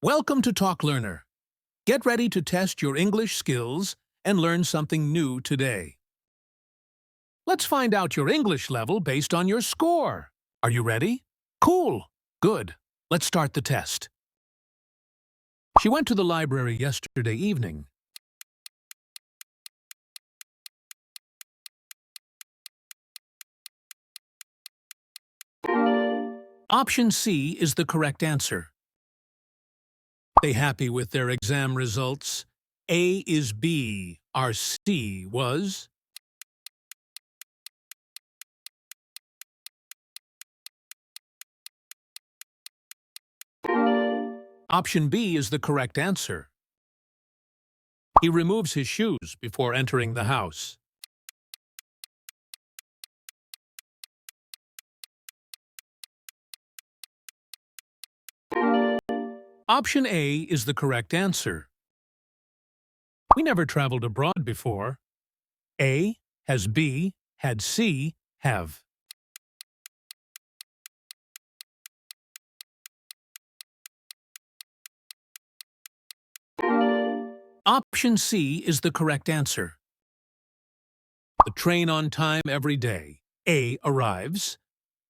Welcome to Talk Learner. Get ready to test your English skills and learn something new today. Let's find out your English level based on your score. Are you ready? Cool. Good. Let's start the test. She went to the library yesterday evening. Option C is the correct answer. They happy with their exam results? A is B, our C was. Option B is the correct answer. He removes his shoes before entering the house. Option A is the correct answer. We never traveled abroad before. A has B, had C, have. Option C is the correct answer. The train on time every day. A arrives,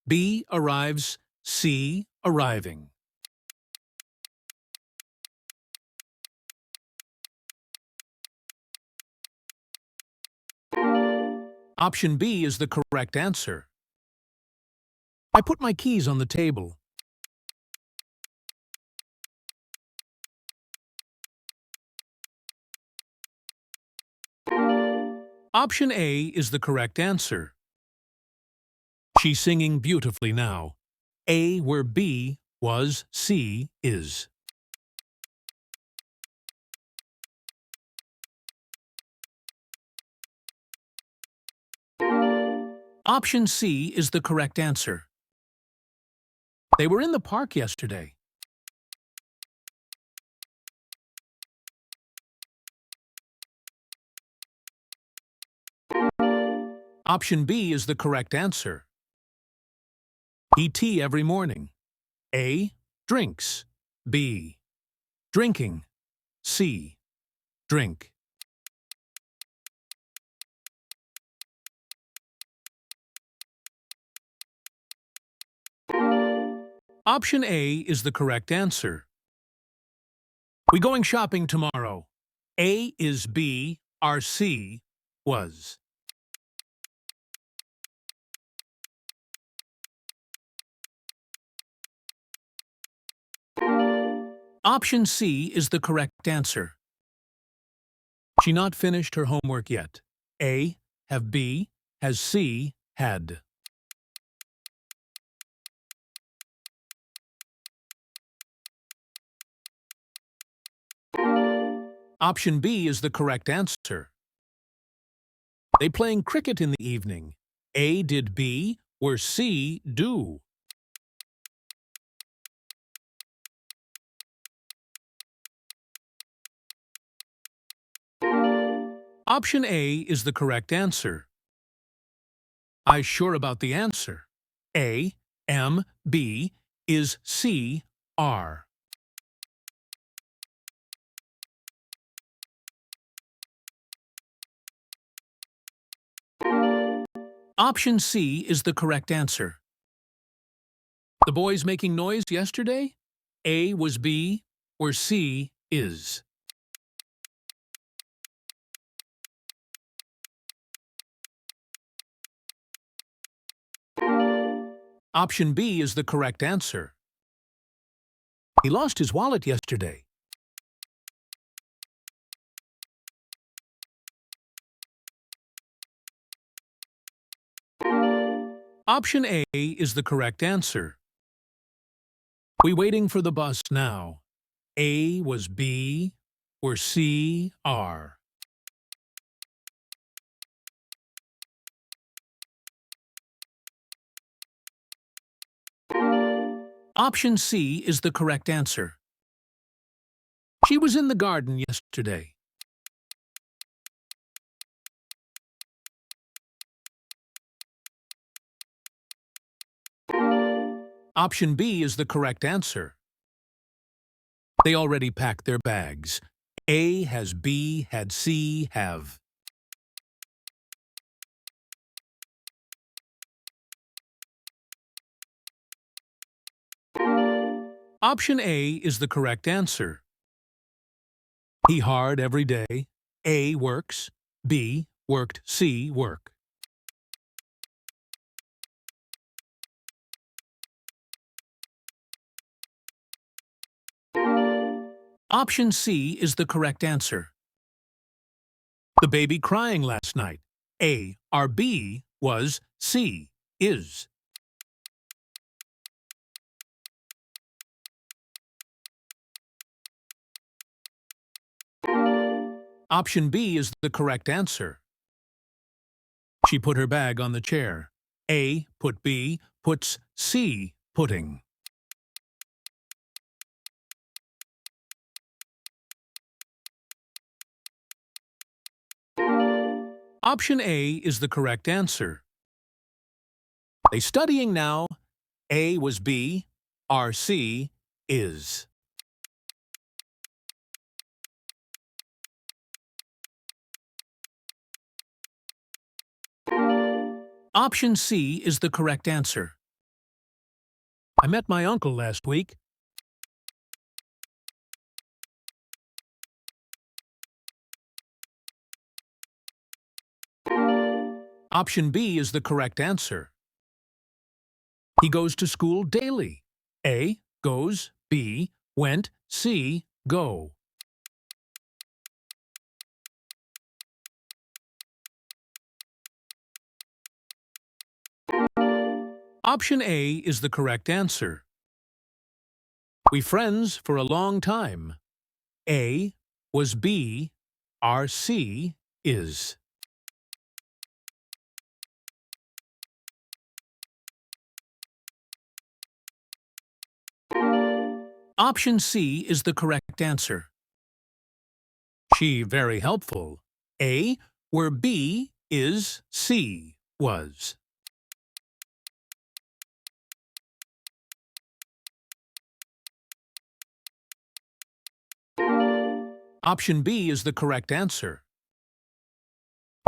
B arrives, C arriving. Option B is the correct answer. I put my keys on the table. Option A is the correct answer. She's singing beautifully now. A where B was, C is. Option C is the correct answer. They were in the park yesterday. Option B is the correct answer. Eat tea every morning. A. Drinks. B. Drinking. C. Drink. Option A is the correct answer. We going shopping tomorrow. A is B, our C was. Option C is the correct answer. She not finished her homework yet. A, have B, has C, had. Option B is the correct answer. They playing cricket in the evening. A did B, where C do. Option A is the correct answer. I sure about the answer. A, M, B is C, R. Option C is the correct answer. The boys making noise yesterday? A was B, where C is. Option B is the correct answer. He lost his wallet yesterday. Option A is the correct answer. We waiting for the bus now. A was B, where C are. Option C is the correct answer. She was in the garden yesterday. Option B is the correct answer. They already packed their bags. A has B, had C, have. Option A is the correct answer. He hard every day. A works. B worked. C work. Option C is the correct answer. The baby crying last night. A, our B was. C, is. Option B is the correct answer. She put her bag on the chair. A, put B, puts C, putting. Option A is the correct answer. They studying now. A was B, are C, is. Option C is the correct answer. I met my uncle last week. Option B is the correct answer. He goes to school daily. A, goes. B, went. C, go. Option A is the correct answer. We friends for a long time. A was B, are C, is. Option C is the correct answer. She very helpful. A, where B is C, was. Option B is the correct answer.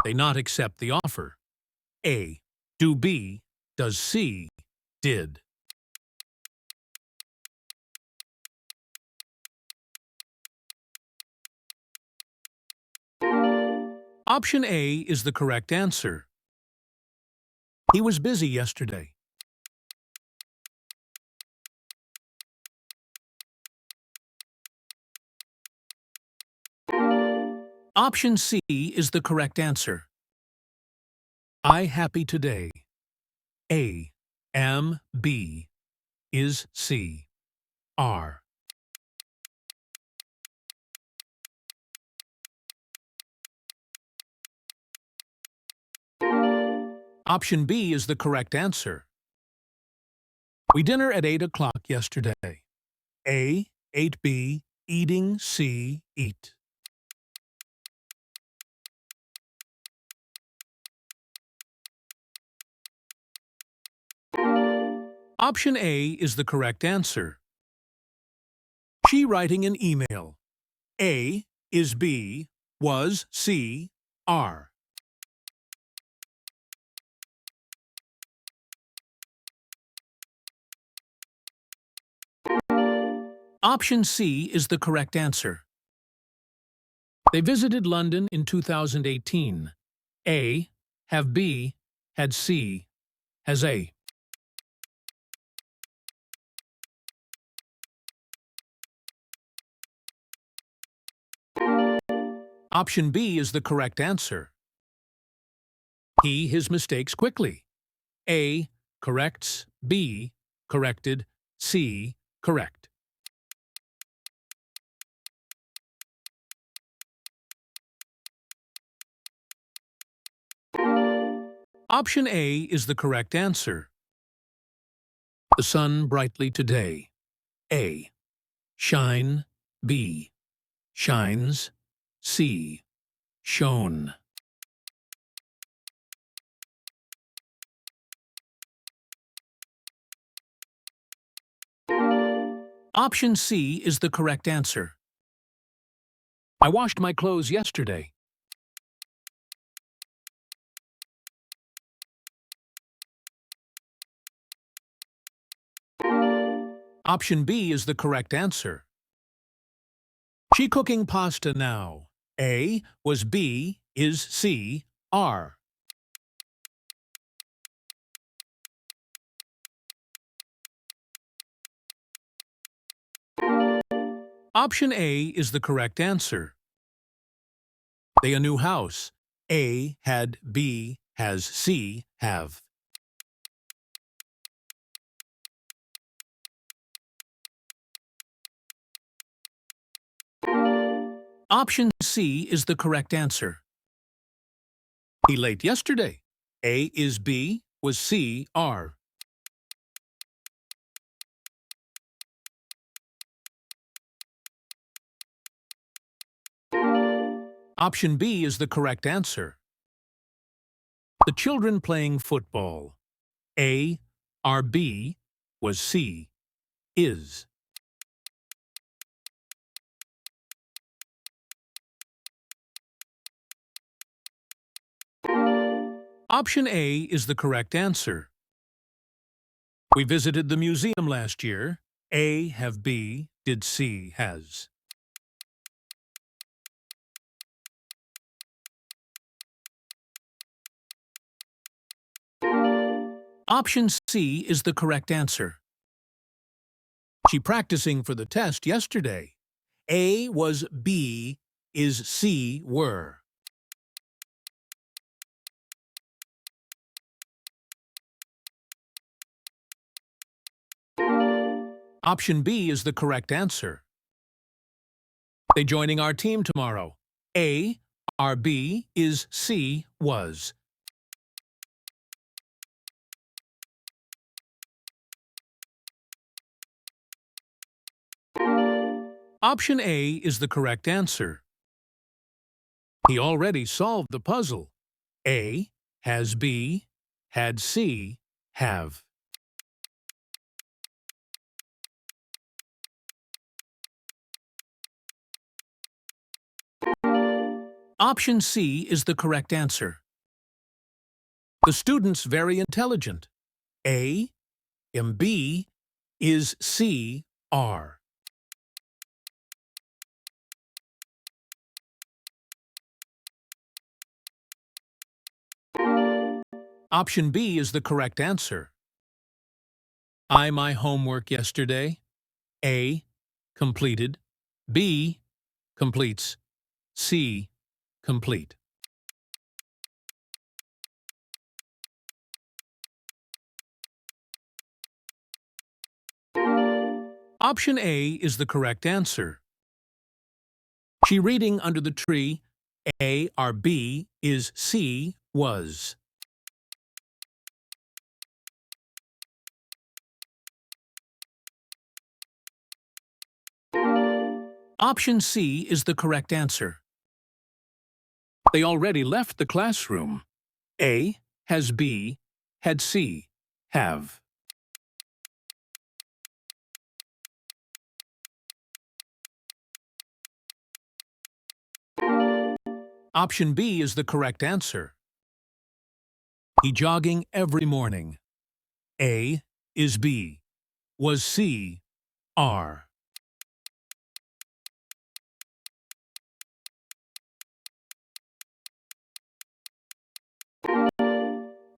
They not accept the offer. A, do B, does C, did. Option A is the correct answer. He was busy yesterday. Option C is the correct answer. I happy today. A, am, B, is C, are. Option B is the correct answer. We dinner at 8 o'clock yesterday. A, ate B, eating C, eat. Option A is the correct answer. She writing an email. A is B, was C, are. Option C is the correct answer. They visited London in 2018. A, have B, had C, has A. Option B is the correct answer. He his mistakes quickly. A, corrects. B, corrected. C, correct. Option A is the correct answer. The sun brightly today. A, shine. B, shines. C, shone. Option C is the correct answer. I washed my clothes yesterday. Option B is the correct answer. She cooking pasta now. A was B is C are. Option A is the correct answer. They a new house. A had B has C have. Option C is the correct answer. He late yesterday. A is B was C are. Option B is the correct answer. The children playing football. A are B was C is. Option A is the correct answer. We visited the museum last year. A have B did C has. Option C is the correct answer. She practicing for the test yesterday. A was B is C were. Option B is the correct answer. They joining our team tomorrow. A are B is C was. Option A is the correct answer. He already solved the puzzle. A has B, had C, have. Option C is the correct answer. The student's very intelligent. A, am B, is C, are. Option B is the correct answer. I my homework yesterday. A, completed. B, completes. C, complete. Option A is the correct answer. She reading under the tree. A are B is C was. Option C is the correct answer. They already left the classroom. A has B, had C, have. Option B is the correct answer. He jogging every morning. A is B, was C, are.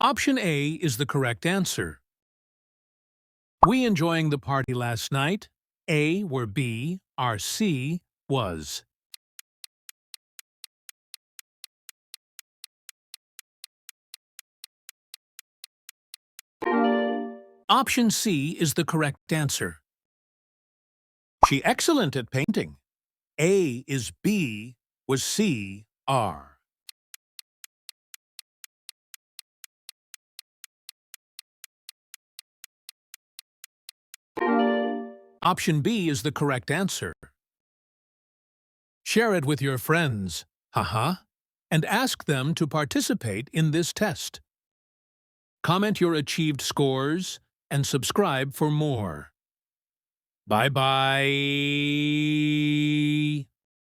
Option A is the correct answer. We enjoying the party last night. A were B, are C, was. Option C is the correct answer. She excellent at painting. A is B, was C, are. Option B is the correct answer. Share it with your friends, and ask them to participate in this test. Comment your achieved scores and subscribe for more. Bye-bye.